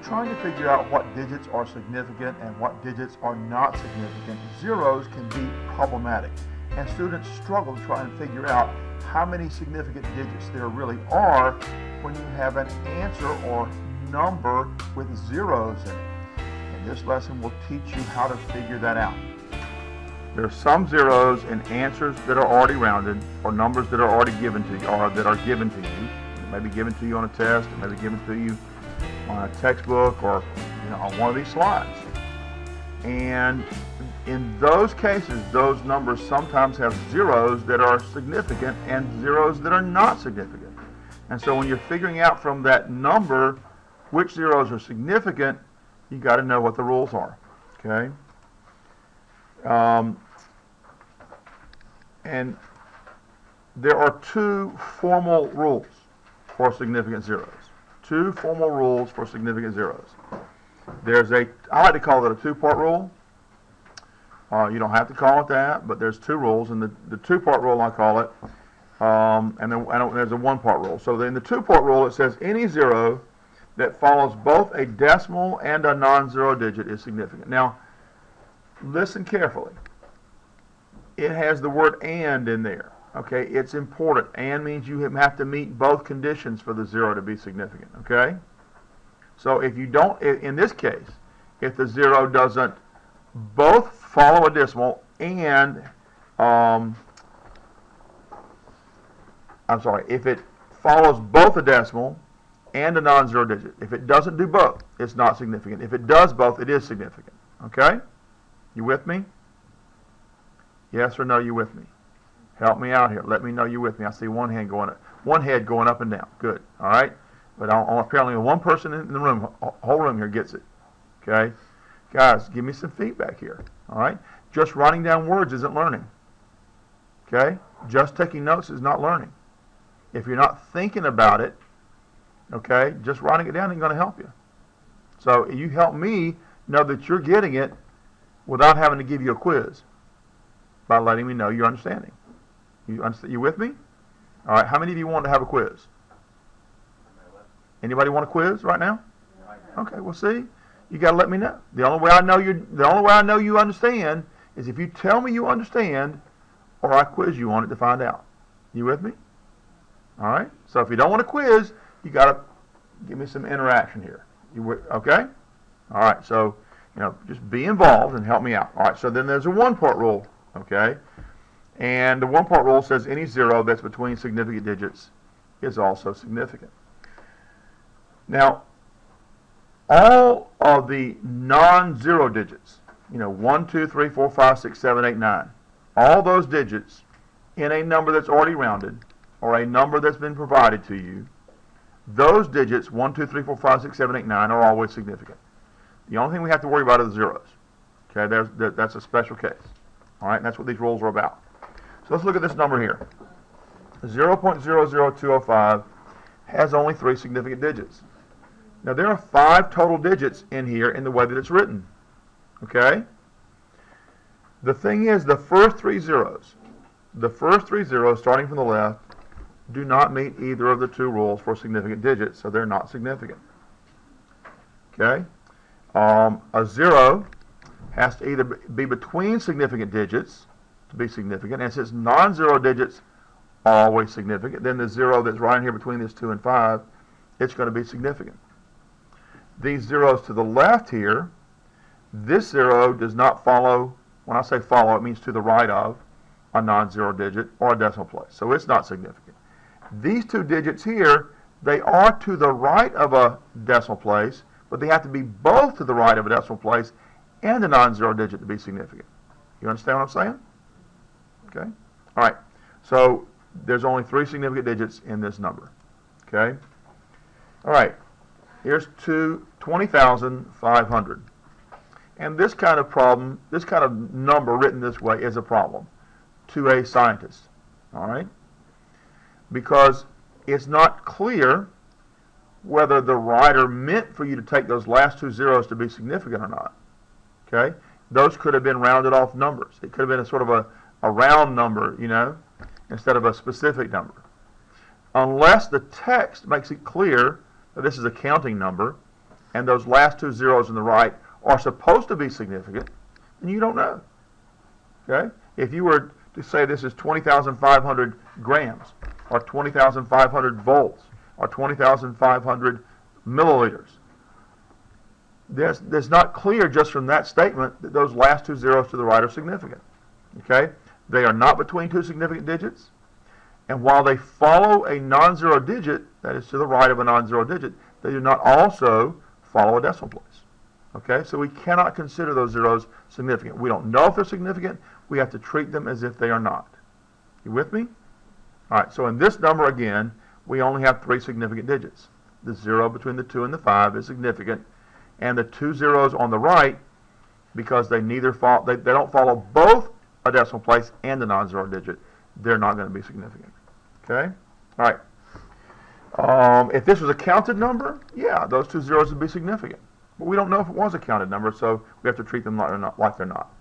trying to figure out what digits are significant and what digits are not significant, zeros can be problematic. And students struggle to try and figure out how many significant digits there really are when you have an answer or number with zeros in it. And this lesson will teach you how to figure that out. There are some zeros in answers that are already rounded or numbers that are already given to you or that are given to you. It may be given to you on a test, it may be given to you on a textbook or on one of these slides. And in those cases, those numbers sometimes have zeros that are significant and zeros that are not significant. And so when you're figuring out from that number which zeros are significant, you got to know what the rules are. Okay? And there are two formal rules for significant zeros. Two formal rules for significant zeros. I like to call it a two-part rule. You don't have to call it that, but there's two rules, and the two-part rule I call it, and then there's a one-part rule. So in the two-part rule, it says any zero that follows both a decimal and a non-zero digit is significant. Now, listen carefully. It has the word "and" in there. Okay, it's important. "And" means you have to meet both conditions for the zero to be significant. Okay, so if you don't, in this case, if the zero doesn't both follow a decimal and, if it follows both a decimal and a non-zero digit, if it doesn't do both, it's not significant. If it does both, it is significant. Okay, you with me? Yes or no? You with me? Help me out here. Let me know you're with me. I see one head going up and down. Good. All right. But apparently one person in the room, whole room here gets it. Okay. Guys, give me some feedback here. All right. Just writing down words isn't learning. Okay. Just taking notes is not learning. If you're not thinking about it, okay, just writing it down ain't going to help you. So you help me know that you're getting it without having to give you a quiz by letting me know you're understanding. You with me? All right. How many of you want to have a quiz? Anybody want a quiz right now? Okay. Well, see, you got to let me know. The only way I know you understand is if you tell me you understand, or I quiz you on it to find out. You with me? All right. So if you don't want a quiz, you got to give me some interaction here. Okay? All right. So just be involved and help me out. All right. So then there's a one-part rule. Okay. And the one-part rule says any zero that's between significant digits is also significant. Now, all of the non-zero digits, 1, 2, 3, 4, 5, 6, 7, 8, 9, all those digits in a number that's already rounded or a number that's been provided to you, those digits, 1, 2, 3, 4, 5, 6, 7, 8, 9, are always significant. The only thing we have to worry about are the zeros. Okay, that's a special case. All right, and that's what these rules are about. So let's look at this number here. 0.00205 has only 3 significant digits. Now there are 5 total digits in here in the way that it's written. Okay? The thing is, the first three zeros starting from the left do not meet either of the two rules for significant digits, so they're not significant. Okay? A zero has to either be between significant digits to be significant, and since non-zero digits are always significant, then the zero that's right in here between this 2 and 5, it's going to be significant. These zeros to the left here, this zero does not follow, when I say follow, it means to the right of a non-zero digit or a decimal place, so it's not significant. These two digits here, they are to the right of a decimal place, but they have to be both to the right of a decimal place and a non-zero digit to be significant. You understand what I'm saying? Okay? All right. So there's only 3 significant digits in this number. Okay? All right. Here's 20,500. And this kind of problem, this kind of number written this way is a problem to a scientist. All right? Because it's not clear whether the writer meant for you to take those last 2 zeros to be significant or not. Okay? Those could have been rounded off numbers. It could have been a sort of a round number, instead of a specific number. Unless the text makes it clear that this is a counting number, and those last two zeros on the right are supposed to be significant, then you don't know. Okay? If you were to say this is 20,500 grams, or 20,500 volts, or 20,500 milliliters, there's not clear just from that statement that those last two zeros to the right are significant. Okay? They are not between two significant digits, and while they follow a non-zero digit, that is to the right of a non-zero digit, they do not also follow a decimal place. Okay? So we cannot consider those zeros significant. We don't know if they're significant. We have to treat them as if they are not. You with me? All right, so in this number again, we only have three significant digits. The 0 between the 2 and the 5 is significant, and the two zeros on the right, because they neither they don't follow both a decimal place and a non-zero digit, they're not going to be significant. Okay? All right. If this was a counted number, yeah, those two zeros would be significant. But we don't know if it was a counted number, so we have to treat them like they're not.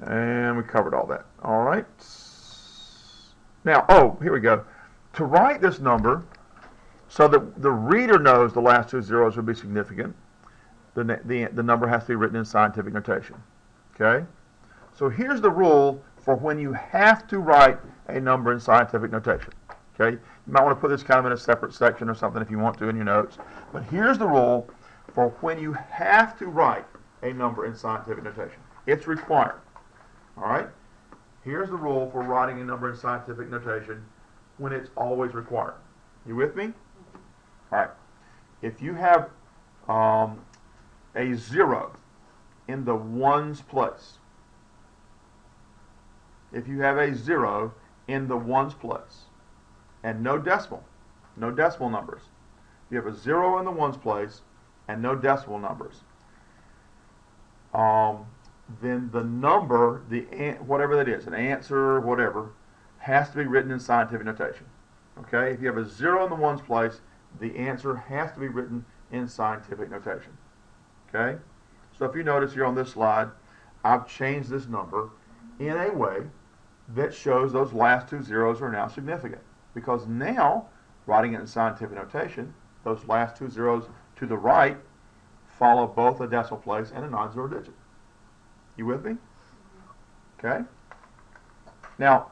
And we covered all that. All right. Now, here we go. To write this number so that the reader knows the last two zeros would be significant, the number has to be written in scientific notation. Okay? So here's the rule for when you have to write a number in scientific notation. Okay? You might want to put this kind of in a separate section or something if you want to in your notes. But here's the rule for when you have to write a number in scientific notation. It's required. All right? Here's the rule for writing a number in scientific notation when it's always required. You with me? All right. If you have a 0 in the ones place, if you have a 0 in the ones place, and no decimal numbers, you have a 0 in the ones place and no decimal numbers, then the number, whatever that is, an answer, whatever, has to be written in scientific notation. Okay? If you have a 0 in the ones place, the answer has to be written in scientific notation. Okay? So if you notice here on this slide, I've changed this number in a way that shows those last two zeros are now significant. Because now, writing it in scientific notation, those last two zeros to the right follow both a decimal place and a non-zero digit. You with me? Okay? Now,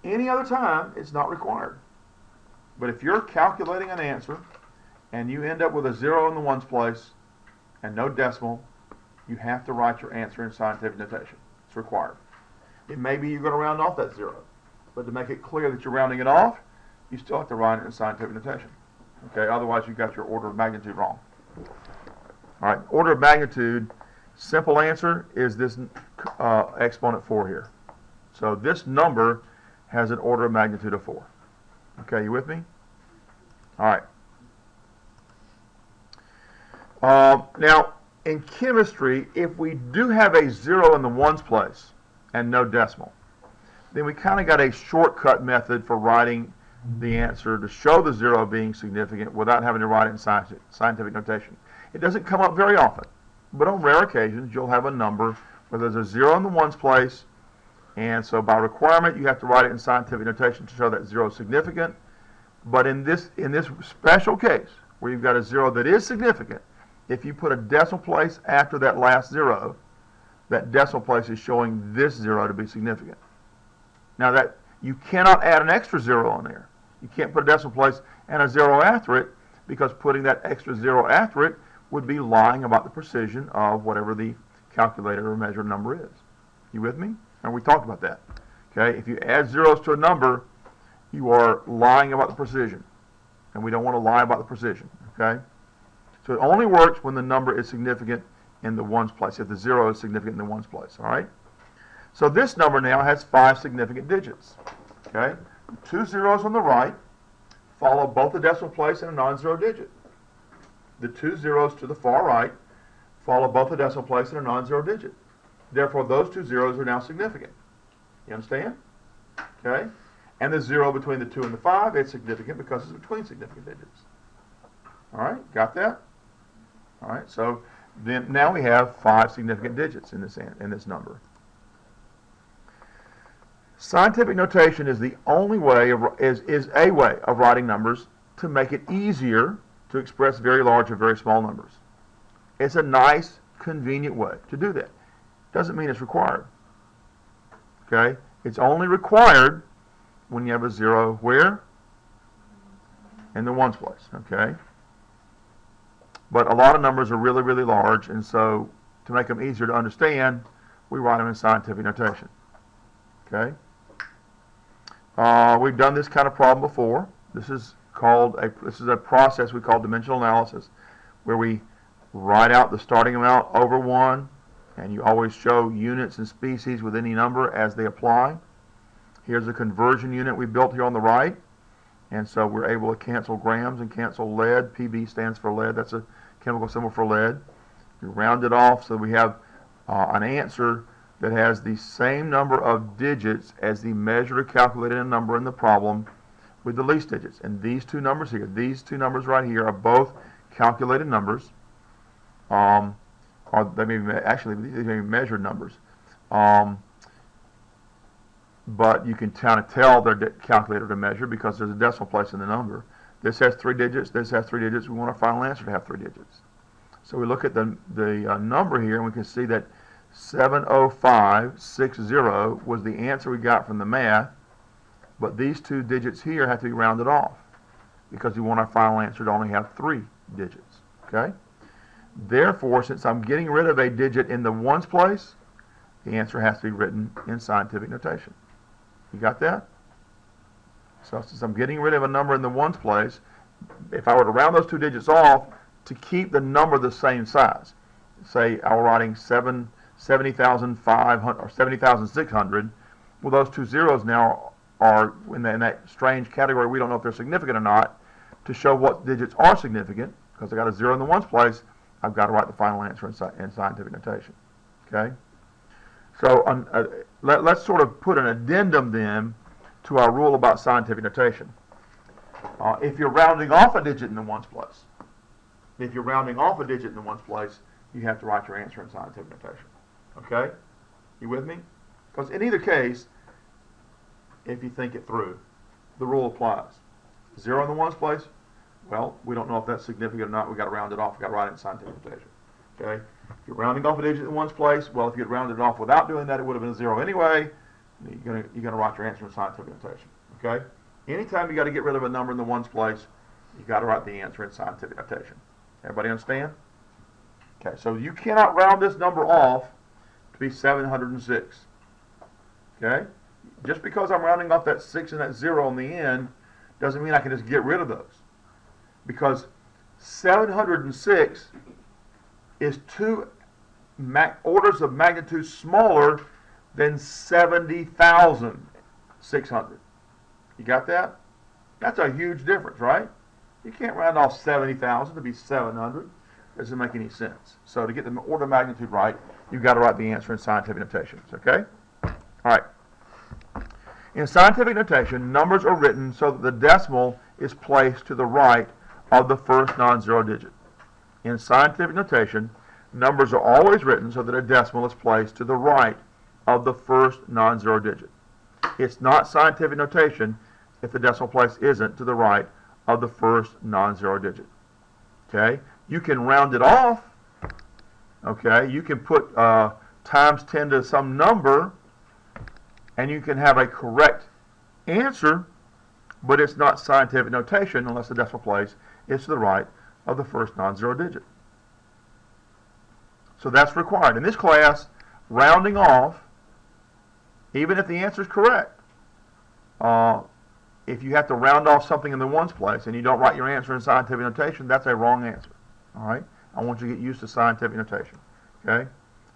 any other time, it's not required. But if you're calculating an answer and you end up with a 0 in the ones place and no decimal, you have to write your answer in scientific notation. It's required. It may be you're going to round off that 0. But to make it clear that you're rounding it off, you still have to write it in scientific notation. Okay? Otherwise, you've got your order of magnitude wrong. All right, order of magnitude, simple answer is this exponent 4 here. So this number has an order of magnitude of 4. Okay, you with me? All right. Now, in chemistry, if we do have a 0 in the ones place and no decimal, then we kind of got a shortcut method for writing the answer to show the 0 being significant without having to write it in scientific notation. It doesn't come up very often, but on rare occasions you'll have a number where there's a 0 in the ones place, and so by requirement you have to write it in scientific notation to show that 0 is significant. But in this special case where you've got a 0 that is significant, if you put a decimal place after that last 0, that decimal place is showing this 0 to be significant. Now that you cannot add an extra 0 on there. You can't put a decimal place and a 0 after it, because putting that extra 0 after it would be lying about the precision of whatever the calculator or measured number is. You with me? And we talked about that. Okay? If you add zeros to a number, you are lying about the precision. And we don't want to lie about the precision. Okay? So it only works when the number is significant in the ones place, if the 0 is significant in the ones place. All right? So this number now has 5 significant digits. Okay? 2 zeros on the right follow both a decimal place and a non-zero digit. The 2 zeros to the far right follow both a decimal place and a non-zero digit. Therefore, those 2 zeros are now significant. You understand? Okay? And the 0 between the 2 and the 5 is significant because it's between significant digits. All right? Got that? All right. So then now we have 5 significant digits in this number. Scientific notation is the only way is a way of writing numbers to make it easier to express very large or very small numbers. It's a nice, convenient way to do that. Doesn't mean it's required. Okay? It's only required when you have a zero where? In the ones place. Okay? But a lot of numbers are really, really large, and so to make them easier to understand, we write them in scientific notation. Okay? We've done this kind of problem before. This is a process we call dimensional analysis, where we write out the starting amount over 1, and you always show units and species with any number as they apply. Here's a conversion unit we built here on the right, and so we're able to cancel grams and cancel lead. PB stands for lead. That's a chemical symbol for lead. We round it off so we have an answer that has the same number of digits as the measured or calculated number in the problem with the least digits. And these two numbers here, these two numbers right here, are both calculated numbers. Or they may be, actually, these may be measured numbers. But you can kind of tell they're calculated or measured because there's a decimal place in the number. This has 3 digits, this has 3 digits. We want our final answer to have 3 digits. So we look at the number here, and we can see that 70560 was the answer we got from the math, but these 2 digits here have to be rounded off because we want our final answer to only have 3 digits. Okay? Therefore, since I'm getting rid of a digit in the ones place, the answer has to be written in scientific notation. You got that? So since I'm getting rid of a number in the ones place, if I were to round those 2 digits off to keep the number the same size, say I were writing 70,500 or 70,600, well, those 2 zeros now are in that strange category. We don't know if they're significant or not. To show what digits are significant, because I got a 0 in the ones place, I've got to write the final answer in scientific notation. Okay? So let's sort of put an addendum then to our rule about scientific notation. If you're rounding off a digit in the ones place, you have to write your answer in scientific notation. Okay? You with me? Because in either case, if you think it through, the rule applies. 0 in the ones place, well, we don't know if that's significant or not. We've got to round it off. We've got to write it in scientific notation. Okay? If you're rounding off a digit in ones place, well, if you had rounded it off without doing that, it would have been a 0 anyway. You're going to write your answer in scientific notation. Okay? Anytime you got to get rid of a number in the ones place, you got to write the answer in scientific notation. Everybody understand? Okay, so you cannot round this number off to be 706. Okay? Just because I'm rounding off that 6 and that 0 on the end doesn't mean I can just get rid of those. Because 706 is 2 orders of magnitude smaller than 70,600. You got that? That's a huge difference, right? You can't round off 70,000 to be 700. Doesn't make any sense. So to get the order of magnitude right, you've got to write the answer in scientific notation. Okay? All right. In scientific notation, numbers are written so that the decimal is placed to the right of the first non-zero digit. In scientific notation, numbers are always written so that a decimal is placed to the right of the first non-zero digit. It's not scientific notation if the decimal place isn't to the right of the first non-zero digit. Okay? You can round it off. Okay? You can put times 10 to some number, and you can have a correct answer, but it's not scientific notation unless the decimal place is to the right of the first non-zero digit. So that's required. In this class, rounding off, even if the answer is correct, if you have to round off something in the ones place and you don't write your answer in scientific notation, that's a wrong answer. All right? I want you to get used to scientific notation. Okay?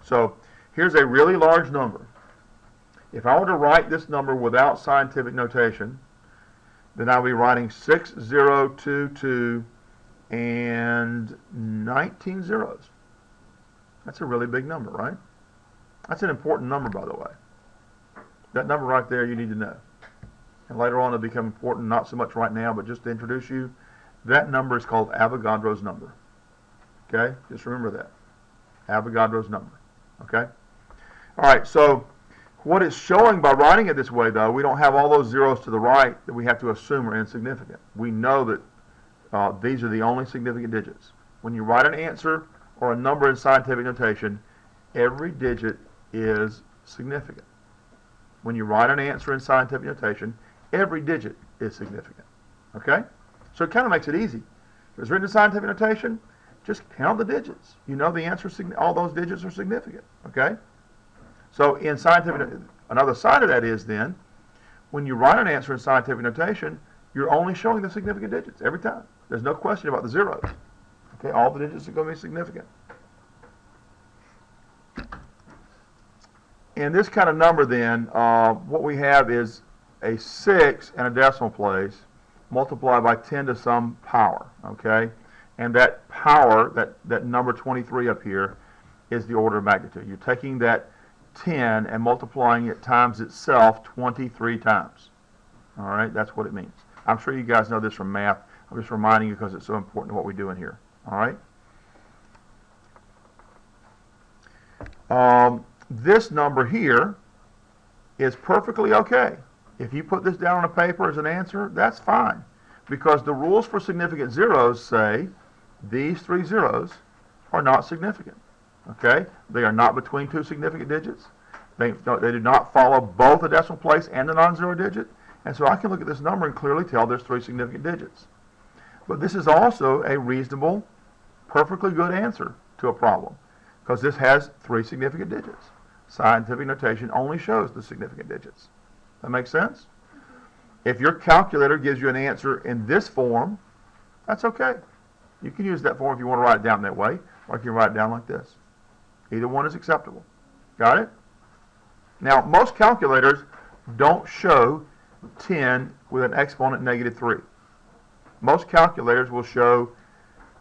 So here's a really large number. If I were to write this number without scientific notation, then I'll be writing 6022 and 19 zeros. That's a really big number, right? That's an important number, by the way. That number right there you need to know. And later on it'll become important, not so much right now, but just to introduce you, that number is called Avogadro's number. Okay? Just remember that. Avogadro's number. Okay? All right, so what it's showing by writing it this way, though, we don't have all those zeros to the right that we have to assume are insignificant. We know that these are the only significant digits. When you write an answer or a number in scientific notation, every digit is significant. When you write an answer in scientific notation, every digit is significant. Okay? So it kind of makes it easy. If it's written in scientific notation, just count the digits. You know the answer, all those digits are significant. Okay? So in scientific, another side of that is then, when you write an answer in scientific notation, you're only showing the significant digits every time. There's no question about the zeros. Okay? All the digits are going to be significant. In this kind of number then, what we have is a 6 and a decimal place multiplied by 10 to some power, okay? And that power, that number 23 up here, is the order of magnitude. You're taking that 10 and multiplying it times itself 23 times. All right, that's what it means. I'm sure you guys know this from math. I'm just reminding you because it's so important to what we do in here. All right? This number here is perfectly okay. If you put this down on a paper as an answer, that's fine. Because the rules for significant zeros say these 3 zeros are not significant. Okay? They are not between 2 significant digits. They do not follow both a decimal place and a non-zero digit. And so I can look at this number and clearly tell there's 3 significant digits. But this is also a reasonable, perfectly good answer to a problem. Because this has 3 significant digits. Scientific notation only shows the significant digits. That makes sense? If your calculator gives you an answer in this form, that's okay. You can use that form if you want to write it down that way, or you can write it down like this. Either one is acceptable. Got it? Now, most calculators don't show 10 with an exponent -3. Most calculators will show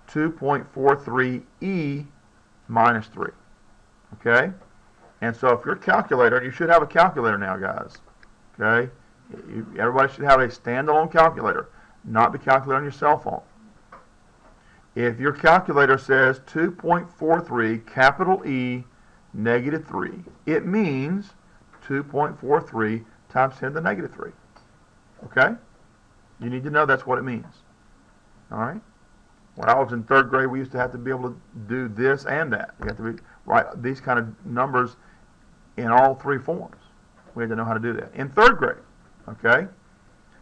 2.43e minus 3. Okay? And so if your calculator, you should have a calculator now, guys. Okay? Everybody should have a standalone calculator, not the calculator on your cell phone. If your calculator says 2.43 capital E -3, it means 2.43 times 10 to the -3. Okay? You need to know that's what it means. All right? When I was in 3rd grade, we used to have to be able to do this and that. We had to write these kind of numbers in all 3 forms. We had to know how to do that. In 3rd grade, okay?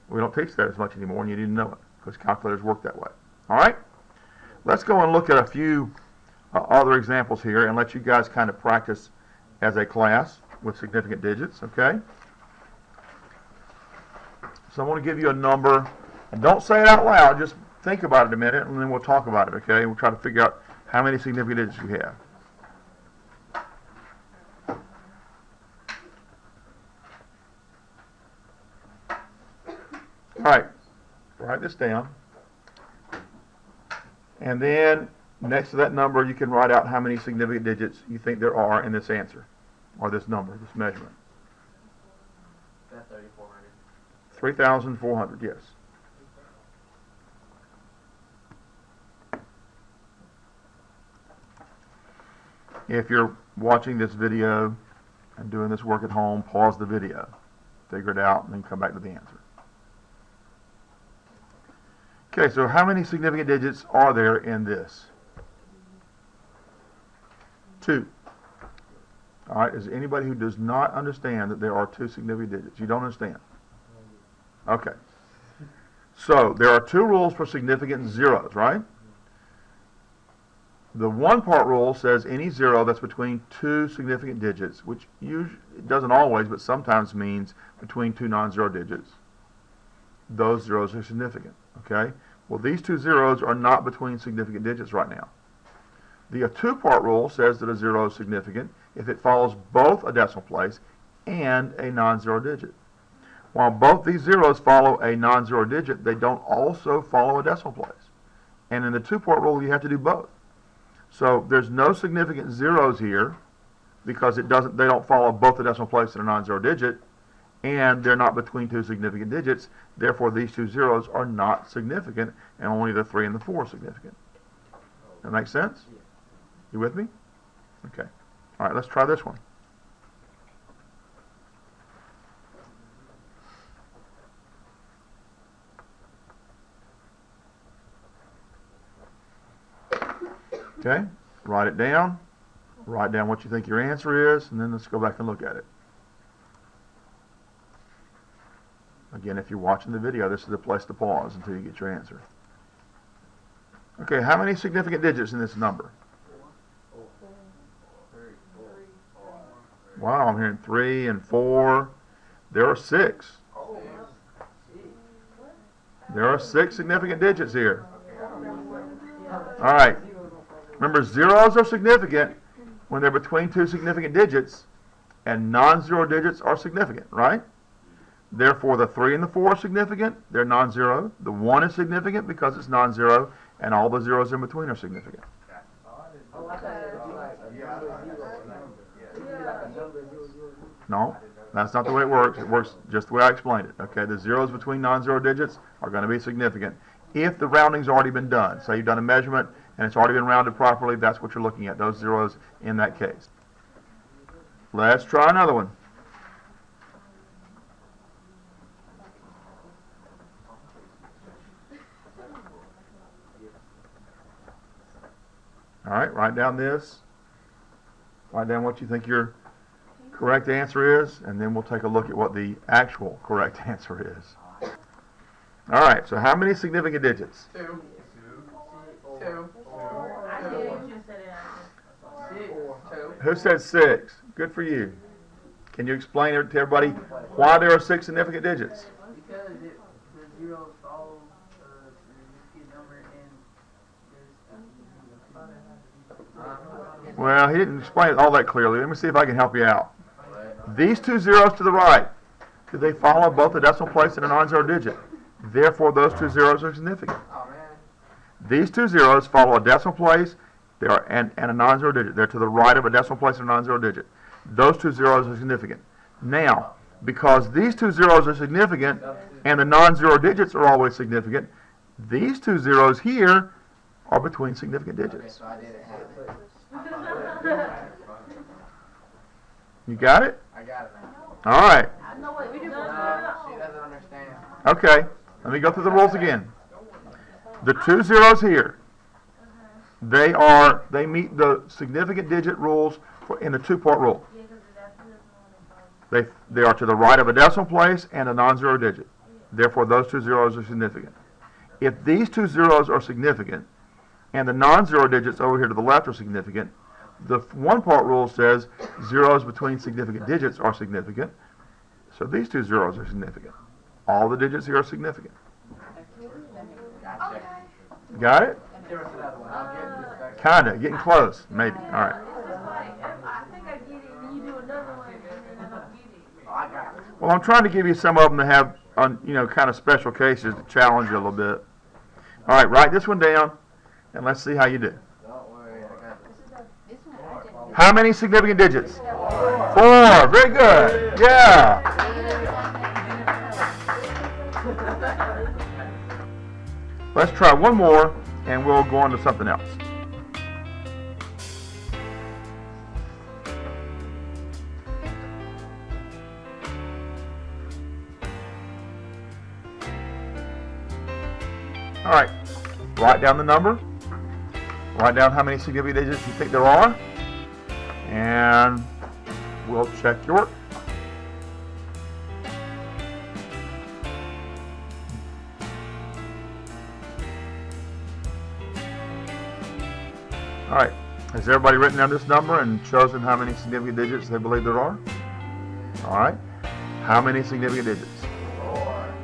We don't teach that as much anymore, and you need to know it because calculators work that way. All right? Let's go and look at a few other examples here and let you guys kind of practice as a class with significant digits, okay? So I want to give you a number, and don't say it out loud, just think about it a minute, and then we'll talk about it, okay? We'll try to figure out how many significant digits you have. All right, write this down. And then next to that number, you can write out how many significant digits you think there are in this answer, or this number, this measurement. 3,400. 3,400, yes. If you're watching this video and doing this work at home, pause the video, figure it out, and then come back to the answer. Okay, so how many significant digits are there in this? 2. All right, is there anybody who does not understand that there are 2 significant digits? You don't understand? Okay. So there are 2 rules for significant zeros, right? The 1-part rule says any zero that's between 2 significant digits, which usually, it doesn't always, but sometimes means between 2 non-zero digits. Those zeros are significant, okay? Well, these 2 zeros are not between significant digits right now. The 2-part rule says that a zero is significant if it follows both a decimal place and a non-zero digit. While both these zeros follow a non-zero digit, they don't also follow a decimal place. And in the 2-part rule, you have to do both. So there's no significant zeros here because they don't follow both a decimal place and a non-zero digit, and they're not between 2 significant digits. Therefore, these 2 zeros are not significant, and only the 3 and the 4 are significant. That makes sense? You with me? Okay. All right, let's try this one. Okay, write it down. Write down what you think your answer is, and then let's go back and look at it. Again, if you're watching the video, this is the place to pause until you get your answer. Okay, how many significant digits in this number? Wow, I'm hearing 3 and 4. There are 6. There are 6 significant digits here. All right. Remember, zeros are significant when they're between 2 significant digits, and non-zero digits are significant, right? Therefore, the 3 and the 4 are significant. They're non-zero. The 1 is significant because it's non-zero, and all the zeros in between are significant. No, that's not the way it works. It works just the way I explained it. Okay, the zeros between non-zero digits are going to be significant if the rounding's already been done. Say you've done a measurement and it's already been rounded properly, that's what you're looking at, those zeros in that case. Let's try another one. All right, write down this. Write down what you think your correct answer is, and then we'll take a look at what the actual correct answer is. All right, so how many significant digits? 2. 2. Who said 6? Good for you. Can you explain it to everybody why there are 6 significant digits? Because the zeros follow the significant number and Well, he didn't explain it all that clearly. Let me see if I can help you out. These 2 zeros to the right, do they follow both a decimal place and a non-zero digit? Therefore, those 2 zeros are significant. These 2 zeros follow a decimal place and a non-zero digit. They're to the right of a decimal place and a non-zero digit. Those 2 zeros are significant. Now, because these 2 zeros are significant and the non-zero digits are always significant, these 2 zeros here are between significant digits. You got it? I got it. All right. She doesn't understand. Okay. Let me go through the rules again. The 2 zeros here, they meet the significant digit rules in the 2-part rule. They are to the right of a decimal place and a non-zero digit. Therefore, those 2 zeros are significant. If these 2 zeros are significant and the non-zero digits over here to the left are significant, the 1-part rule says zeros between significant digits are significant. So these 2 zeros are significant. All the digits here are significant. Got it? Kinda, getting close, maybe. All right. Well, I'm trying to give you some of them that have, kind of special cases to challenge you a little bit. All right, write this one down, and let's see how you do. How many significant digits? 4. Very good. Yeah. Let's try one more, and we'll go on to something else. All right, write down the number. Write down how many significant digits you think there are, and we'll check your work. All right, has everybody written down this number and chosen how many significant digits they believe there are? All right, how many significant digits? 4.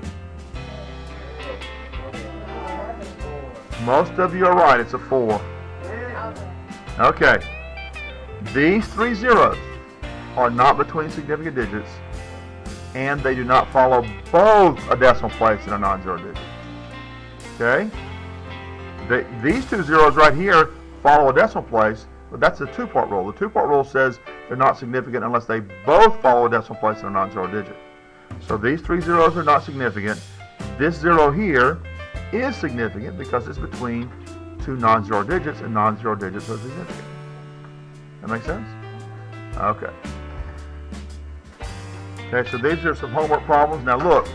Most of you are right, it's a 4. Okay, these 3 zeros are not between significant digits, and they do not follow both a decimal place and a non-zero digit. Okay? These 2 zeros right here follow a decimal place, but that's the 2-part rule. The 2-part rule says they're not significant unless they both follow a decimal place and a non-zero digit. So these 3 zeros are not significant. This 0 here is significant because it's between 2 non-zero digits, and non-zero digits are significant. That make sense? Okay. Okay, so these are some homework problems. Now look,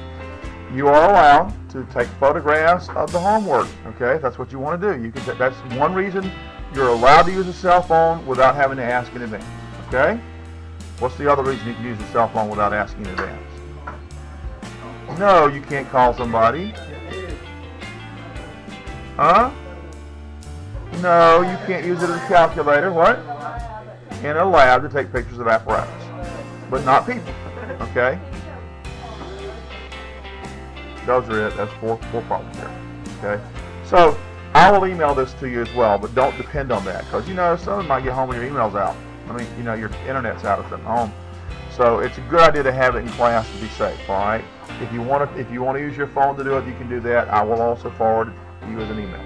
you are allowed to take photographs of the homework. Okay, if that's what you want to do. You can. That's one reason You're allowed to use a cell phone without having to ask in advance. Okay? What's the other reason you can use a cell phone without asking in advance? No, you can't call somebody. Huh? No, you can't use it as a calculator. What? In a lab to take pictures of apparatus. But not people. Okay? Those are it. That's four problems there. Okay? So, I will email this to you as well, but don't depend on that. Because, someone might get home and your email's out. Your internet's out at home. So, it's a good idea to have it in class to be safe, alright? If you want to use your phone to do it, you can do that. I will also forward it to you as an email.